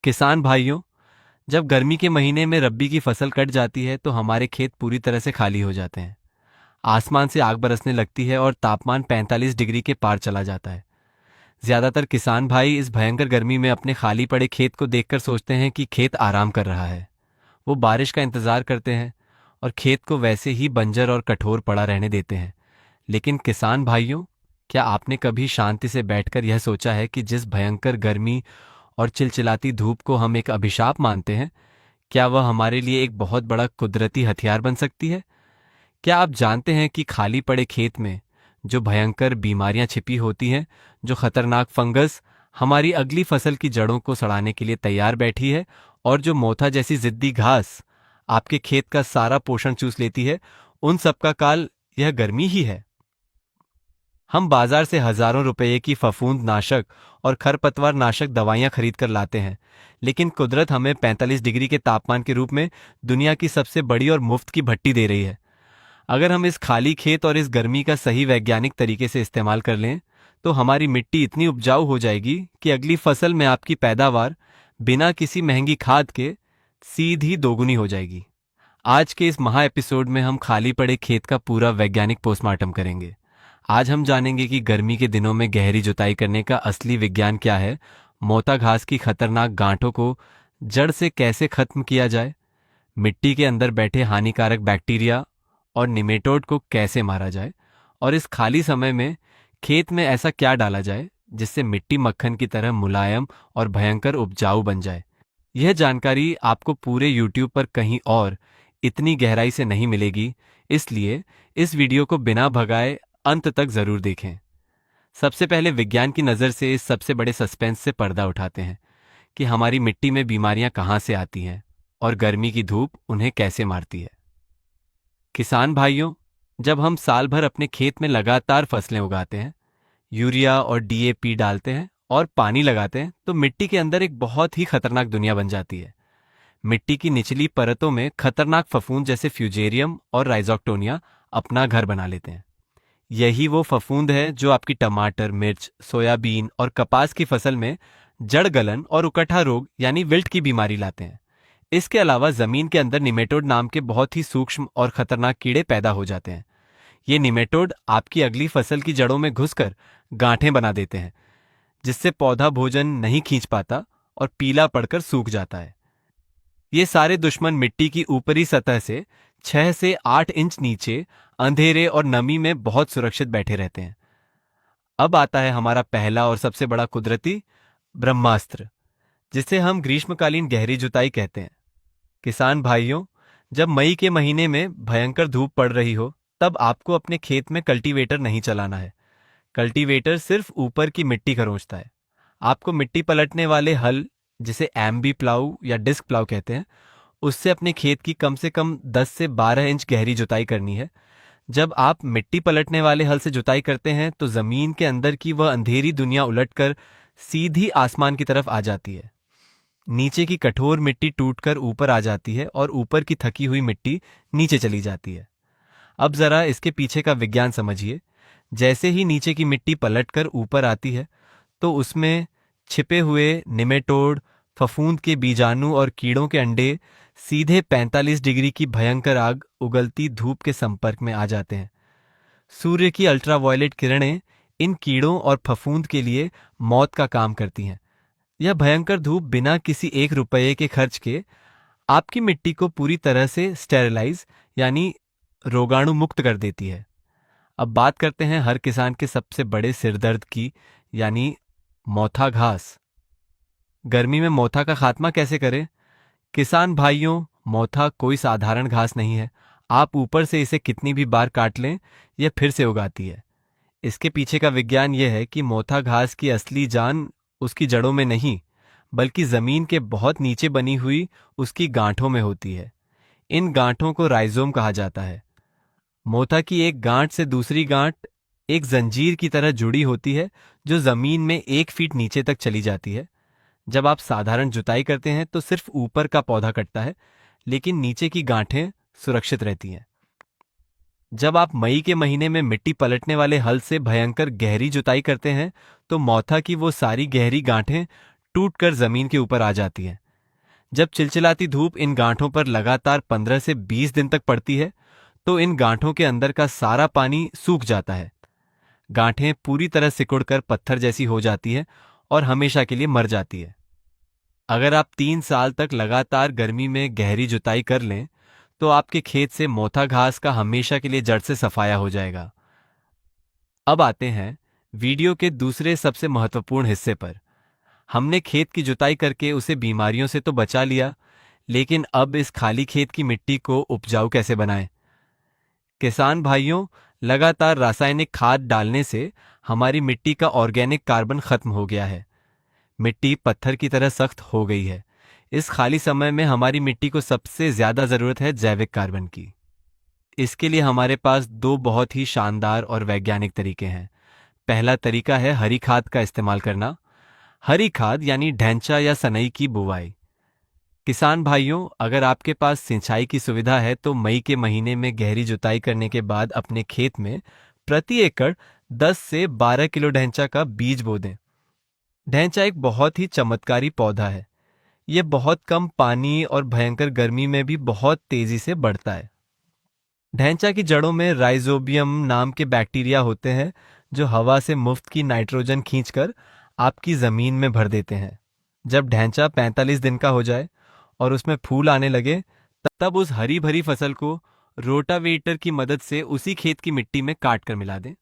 किसान भाइयों, जब गर्मी के महीने में रब्बी की फसल कट जाती है तो हमारे खेत पूरी तरह से खाली हो जाते हैं। आसमान से आग बरसने लगती है और तापमान 45 डिग्री के पार चला जाता है। ज्यादातर किसान भाई इस भयंकर गर्मी में अपने खाली पड़े खेत को देखकर सोचते हैं कि खेत आराम कर रहा है। वो बारिश का इंतजार करते हैं और खेत को वैसे ही बंजर और कठोर पड़ा रहने देते हैं। लेकिन किसान भाइयों, क्या आपने कभी शांति से बैठकर यह सोचा है कि जिस भयंकर गर्मी और चिलचिलाती धूप को हम एक अभिशाप मानते हैं, क्या वह हमारे लिए एक बहुत बड़ा कुदरती हथियार बन सकती है? क्या आप जानते हैं कि खाली पड़े खेत में जो भयंकर बीमारियां छिपी होती हैं, जो खतरनाक फंगस हमारी अगली फसल की जड़ों को सड़ाने के लिए तैयार बैठी है, और जो मोथा जैसी जिद्दी घास आपके खेत का सारा पोषण चूस लेती है, उन सब का काल यह गर्मी ही है। हम बाजार से हजारों रुपए की फफूंद नाशक और खरपतवार नाशक दवाइयां खरीद कर लाते हैं, लेकिन कुदरत हमें 45 डिग्री के तापमान के रूप में दुनिया की सबसे बड़ी और मुफ्त की भट्टी दे रही है। अगर हम इस खाली खेत और इस गर्मी का सही वैज्ञानिक तरीके से इस्तेमाल कर लें, तो हमारी मिट्टी इतनी उपजाऊ हो जाएगी कि अगली फसल में आपकी पैदावार बिना किसी महंगी खाद के सीधी दोगुनी हो जाएगी। आज के इस महा एपिसोड में हम खाली पड़े खेत का पूरा वैज्ञानिक पोस्टमार्टम करेंगे। आज हम जानेंगे कि गर्मी के दिनों में गहरी जुताई करने का असली विज्ञान क्या है, मोटा घास की खतरनाक गांठों को जड़ से कैसे खत्म किया जाए, मिट्टी के अंदर बैठे हानिकारक बैक्टीरिया और निमेटोड को कैसे मारा जाए, और इस खाली समय में खेत में ऐसा क्या डाला जाए जिससे मिट्टी मक्खन की तरह मुलायम और भयंकर उपजाऊ बन जाए। यह जानकारी आपको पूरे YouTube पर कहीं और इतनी गहराई से नहीं मिलेगी, इसलिए इस वीडियो को बिना भगाए अंत तक जरूर देखें। सबसे पहले विज्ञान की नज़र से इस सबसे बड़े सस्पेंस से पर्दा उठाते हैं कि हमारी मिट्टी में बीमारियां कहाँ से आती हैं और गर्मी की धूप उन्हें कैसे मारती है। किसान भाइयों, जब हम साल भर अपने खेत में लगातार फसलें उगाते हैं, यूरिया और DAP डालते हैं और पानी लगाते हैं, तो मिट्टी के अंदर एक बहुत ही खतरनाक दुनिया बन जाती है। मिट्टी की निचली परतों में खतरनाक फफूंद जैसे फ्यूजेरियम और राइजोक्टोनिया अपना घर बना लेते हैं। यही वो फफूंद है जो आपकी टमाटर, मिर्च, सोयाबीन और कपास की फसल में जड़ गलन और उकट्ठा रोग यानी विल्ट की बीमारी लाते हैं। इसके अलावा जमीन के अंदर निमेटोड नाम के बहुत ही सूक्ष्म और खतरनाक कीड़े पैदा हो जाते हैं। ये निमेटोड आपकी अगली फसल की जड़ों में घुसकर गांठें बना देते हैं, जिससे पौधा भोजन नहीं खींच पाता और पीला पड़कर सूख जाता है। ये सारे दुश्मन मिट्टी की ऊपरी सतह से 6 से 8 इंच नीचे अंधेरे और नमी में बहुत सुरक्षित बैठे रहते हैं। अब आता है हमारा पहला और सबसे बड़ा कुदरती ब्रह्मास्त्र, जिसे हम ग्रीष्मकालीन गहरी जुताई कहते हैं। किसान भाइयों, जब मई के महीने में भयंकर धूप पड़ रही हो, तब आपको अपने खेत में कल्टीवेटर नहीं चलाना है। कल्टीवेटर सिर्फ ऊपर की मिट्टी खरोंचता है। आपको मिट्टी पलटने वाले हल, जिसे एम्बी प्लाऊ या डिस्क प्लाऊ कहते हैं, उससे अपने खेत की कम से कम 10 से 12 इंच गहरी जुताई करनी है। जब आप मिट्टी पलटने वाले हल से जुताई करते हैं तो जमीन के अंदर की वह अंधेरी दुनिया उलटकर सीधी आसमान की तरफ आ जाती है। नीचे की कठोर मिट्टी टूटकर ऊपर आ जाती है और ऊपर की थकी हुई मिट्टी नीचे चली जाती है। अब जरा इसके पीछे का विज्ञान समझिए। जैसे ही नीचे की मिट्टी पलटकर ऊपर आती है, तो उसमें छिपे हुए निमेटोड, फफूंद के बीजाणु और कीड़ों के अंडे सीधे 45 डिग्री की भयंकर आग उगलती धूप के संपर्क में आ जाते हैं। सूर्य की अल्ट्रावायलेट किरणें इन कीड़ों और फफूंद के लिए मौत का काम करती हैं। यह भयंकर धूप बिना किसी ₹1 के खर्च के आपकी मिट्टी को पूरी तरह से स्टेरिलाइज यानी रोगाणु मुक्त कर देती है। अब बात करते हैं हर किसान के सबसे बड़े सिरदर्द की, यानी मोथा घास। गर्मी में मोथा का खात्मा कैसे करें? किसान भाइयों, मोथा कोई साधारण घास नहीं है। आप ऊपर से इसे कितनी भी बार काट लें, यह फिर से उगाती है। इसके पीछे का विज्ञान यह है कि मोथा घास की असली जान उसकी जड़ों में नहीं, बल्कि जमीन के बहुत नीचे बनी हुई उसकी गांठों में होती है। इन गांठों को राइजोम कहा जाता है। मोथा की एक गांठ से दूसरी गांठ एक जंजीर की तरह जुड़ी होती है, जो जमीन में 1 फीट नीचे तक चली जाती है। जब आप साधारण जुताई करते हैं तो सिर्फ ऊपर का पौधा कटता है, लेकिन नीचे की गांठें सुरक्षित रहती हैं। जब आप मई के महीने में मिट्टी पलटने वाले हल से भयंकर गहरी जुताई करते हैं, तो मोथा की वो सारी गहरी गांठें टूटकर जमीन के ऊपर आ जाती हैं। जब चिलचिलाती धूप इन गांठों पर लगातार 15 से 20 दिन तक पड़ती है तो इन गांठों के अंदर का सारा पानी सूख जाता है। गांठें पूरी तरह सिकुड़कर पत्थर जैसी हो जाती है और हमेशा के लिए मर जाती है। अगर आप 3 साल तक लगातार गर्मी में गहरी जुताई कर लें तो आपके खेत से मोथा घास का हमेशा के लिए जड़ से सफाया हो जाएगा। अब आते हैं वीडियो के दूसरे सबसे महत्वपूर्ण हिस्से पर। हमने खेत की जुताई करके उसे बीमारियों से तो बचा लिया, लेकिन अब इस खाली खेत की मिट्टी को उपजाऊ कैसे बनाएं? किसान भाइयों, लगातार रासायनिक खाद डालने से हमारी मिट्टी का ऑर्गेनिक कार्बन खत्म हो गया है। मिट्टी पत्थर की तरह सख्त हो गई है। इस खाली समय में हमारी मिट्टी को सबसे ज्यादा जरूरत है जैविक कार्बन की। इसके लिए हमारे पास दो बहुत ही शानदार और वैज्ञानिक तरीके हैं। पहला तरीका है हरी खाद का इस्तेमाल करना। हरी खाद यानी ढैंचा या सनई की बुवाई। किसान भाइयों, अगर आपके पास सिंचाई की सुविधा है तो मई के महीने में गहरी जुताई करने के बाद अपने खेत में प्रति एकड़ 10 से 12 किलो ढैंचा का बीज बो दें। ढैंचा एक बहुत ही चमत्कारी पौधा है। यह बहुत कम पानी और भयंकर गर्मी में भी बहुत तेजी से बढ़ता है। ढैंचा की जड़ों में राइजोबियम नाम के बैक्टीरिया होते हैं जो हवा से मुफ्त की नाइट्रोजन खींचकर आपकी जमीन में भर देते हैं। जब ढैंचा 45 दिन का हो जाए और उसमें फूल आने लगे तब उस हरी भरी फसल को रोटावेटर की मदद से उसी खेत की मिट्टी में काट कर मिला दें।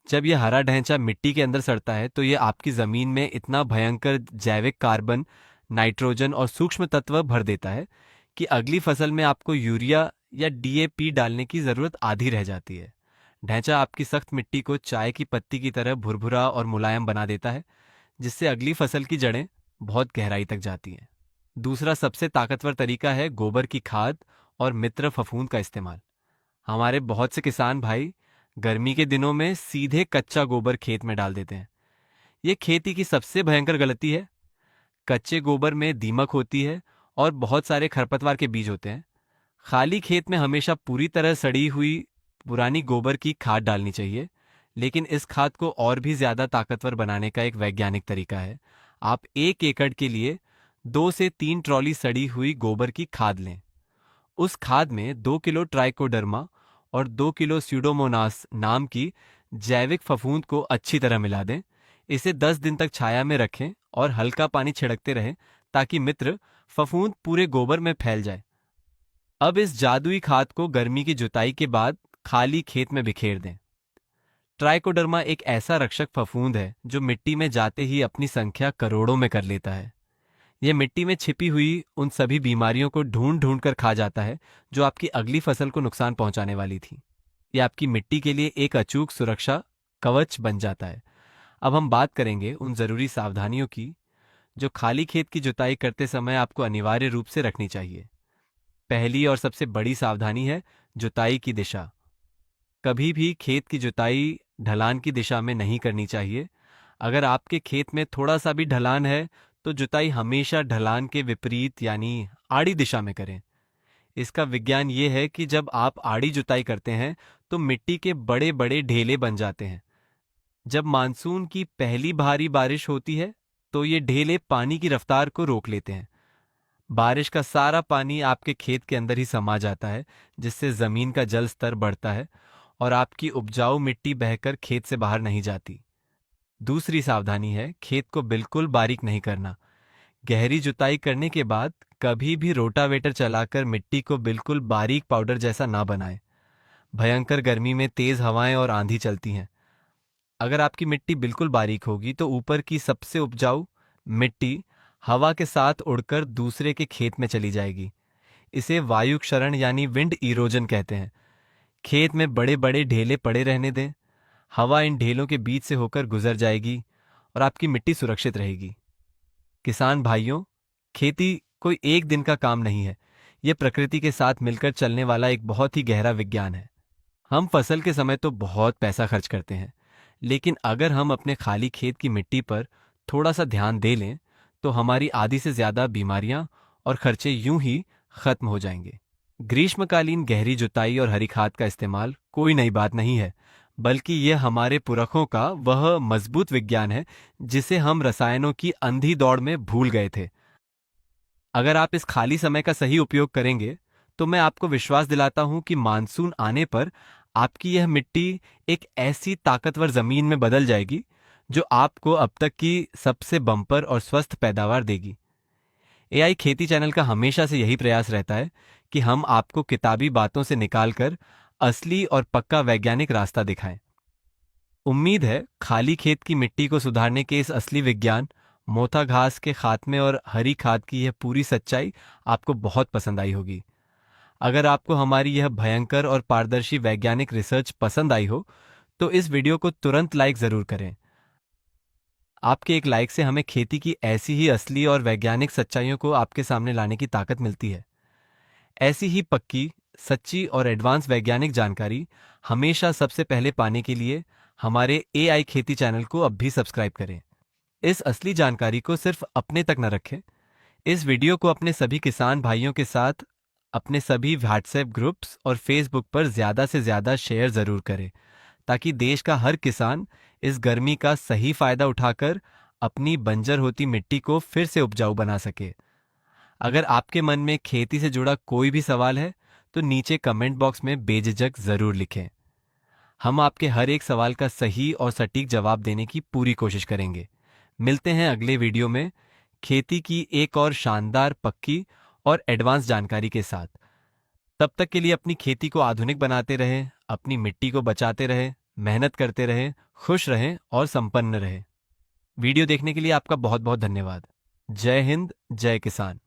जब यह हरा ढैंचा मिट्टी के अंदर सड़ता है तो यह आपकी जमीन में इतना भयंकर जैविक कार्बन, नाइट्रोजन और सूक्ष्म तत्व भर देता है कि अगली फसल में आपको यूरिया या डीएपी डालने की जरूरत आधी रह जाती है। ढैंचा आपकी सख्त मिट्टी को चाय की पत्ती की तरह भुरभुरा और मुलायम बना देता है, जिससे अगली फसल की जड़ें बहुत गहराई तक जाती हैं। दूसरा सबसे ताकतवर तरीका है गोबर की खाद और मित्र फफूंद का इस्तेमाल। हमारे बहुत से किसान भाई गर्मी के दिनों में सीधे कच्चा गोबर खेत में डाल देते हैं। ये खेती की सबसे भयंकर गलती है। कच्चे गोबर में दीमक होती है और बहुत सारे खरपतवार के बीज होते हैं। खाली खेत में हमेशा पूरी तरह सड़ी हुई पुरानी गोबर की खाद डालनी चाहिए, लेकिन इस खाद को और भी ज्यादा ताकतवर बनाने का एक वैज्ञानिक तरीका है। आप 1 एकड़ के लिए 2 से 3 ट्रॉली सड़ी हुई गोबर की खाद लें। उस खाद में 2 किलो ट्राइकोडर्मा और 2 किलो स्यूडोमोनास नाम की जैविक फफूंद को अच्छी तरह मिला दें। इसे 10 दिन तक छाया में रखें और हल्का पानी छिड़कते रहें ताकि मित्र फफूंद पूरे गोबर में फैल जाए। अब इस जादुई खाद को गर्मी की जुताई के बाद खाली खेत में बिखेर दें। ट्राइकोडर्मा एक ऐसा रक्षक फफूंद है जो मिट्टी में जाते ही अपनी संख्या करोड़ों में कर लेता है। यह मिट्टी में छिपी हुई उन सभी बीमारियों को ढूंढ ढूंढ कर खा जाता है जो आपकी अगली फसल को नुकसान पहुंचाने वाली थी। यह आपकी मिट्टी के लिए एक अचूक सुरक्षा कवच बन जाता है। अब हम बात करेंगे उन जरूरी सावधानियों की जो खाली खेत की जुताई करते समय आपको अनिवार्य रूप से रखनी चाहिए। पहली और सबसे बड़ी सावधानी है जुताई की दिशा। कभी भी खेत की जुताई ढलान की दिशा में नहीं करनी चाहिए। अगर आपके खेत में थोड़ा सा भी ढलान है तो जुताई हमेशा ढलान के विपरीत यानी आड़ी दिशा में करें। इसका विज्ञान ये है कि जब आप आड़ी जुताई करते हैं तो मिट्टी के बड़े बड़े ढेले बन जाते हैं। जब मानसून की पहली भारी बारिश होती है तो ये ढेले पानी की रफ्तार को रोक लेते हैं। बारिश का सारा पानी आपके खेत के अंदर ही समा जाता है, जिससे जमीन का जल स्तर बढ़ता है और आपकी उपजाऊ मिट्टी बहकर खेत से बाहर नहीं जाती। दूसरी सावधानी है खेत को बिल्कुल बारीक नहीं करना। गहरी जुताई करने के बाद कभी भी रोटावेटर चलाकर मिट्टी को बिल्कुल बारीक पाउडर जैसा ना बनाएं। भयंकर गर्मी में तेज हवाएं और आंधी चलती हैं। अगर आपकी मिट्टी बिल्कुल बारीक होगी तो ऊपर की सबसे उपजाऊ मिट्टी हवा के साथ उड़कर दूसरे के खेत में चली जाएगी। इसे वायु क्षरण यानी विंड इरोजन कहते हैं। खेत में बड़े बड़े ढेले पड़े रहने दें। हवा इन ढेलों के बीच से होकर गुजर जाएगी और आपकी मिट्टी सुरक्षित रहेगी। किसान भाइयों, खेती कोई एक दिन का काम नहीं है। यह प्रकृति के साथ मिलकर चलने वाला एक बहुत ही गहरा विज्ञान है। हम फसल के समय तो बहुत पैसा खर्च करते हैं, लेकिन अगर हम अपने खाली खेत की मिट्टी पर थोड़ा सा ध्यान दे लें तो हमारी आधी से ज्यादा बीमारियां और खर्चे यूं ही खत्म हो जाएंगे। ग्रीष्मकालीन गहरी जुताई और हरी खाद का इस्तेमाल कोई नई बात नहीं है, बल्कि यह हमारे पुरखों का वह मजबूत विज्ञान है जिसे हम रसायनों की अंधी दौड़ में भूल गए थे। अगर आप इस खाली समय का सही उपयोग करेंगे तो मैं आपको विश्वास दिलाता हूं कि मानसून आने पर आपकी यह मिट्टी एक ऐसी ताकतवर जमीन में बदल जाएगी जो आपको अब तक की सबसे बम्पर और स्वस्थ पैदावार देगी। एआई खेती चैनल का हमेशा से यही प्रयास रहता है कि हम आपको किताबी बातों से निकालकर असली और पक्का वैज्ञानिक रास्ता दिखाएं। उम्मीद है खाली खेत की मिट्टी को सुधारने के इस असली विज्ञान, मोथा घास के खात्मे और हरी खाद की यह पूरी सच्चाई आपको बहुत पसंद आई होगी। अगर आपको हमारी यह भयंकर और पारदर्शी वैज्ञानिक रिसर्च पसंद आई हो तो इस वीडियो को तुरंत लाइक जरूर करें। आपके एक लाइक से हमें खेती की ऐसी ही असली और वैज्ञानिक सच्चाइयों को आपके सामने लाने की ताकत मिलती है। ऐसी ही पक्की, सच्ची और एडवांस वैज्ञानिक जानकारी हमेशा सबसे पहले पाने के लिए हमारे एआई खेती चैनल को अब भी सब्सक्राइब करें। इस असली जानकारी को सिर्फ अपने तक न रखें, इस वीडियो को अपने सभी किसान भाइयों के साथ अपने सभी व्हाट्सएप ग्रुप्स और फेसबुक पर ज्यादा से ज्यादा शेयर जरूर करें, ताकि देश का हर किसान इस गर्मी का सही फायदा उठाकर अपनी बंजर होती मिट्टी को फिर से उपजाऊ बना सके। अगर आपके मन में खेती से जुड़ा कोई भी सवाल है तो नीचे कमेंट बॉक्स में बेझिझक जरूर लिखें। हम आपके हर एक सवाल का सही और सटीक जवाब देने की पूरी कोशिश करेंगे। मिलते हैं अगले वीडियो में खेती की एक और शानदार, पक्की और एडवांस जानकारी के साथ। तब तक के लिए अपनी खेती को आधुनिक बनाते रहें, अपनी मिट्टी को बचाते रहें, मेहनत करते रहें, खुश रहें और संपन्न रहें। वीडियो देखने के लिए आपका बहुत बहुत धन्यवाद। जय हिंद, जय किसान।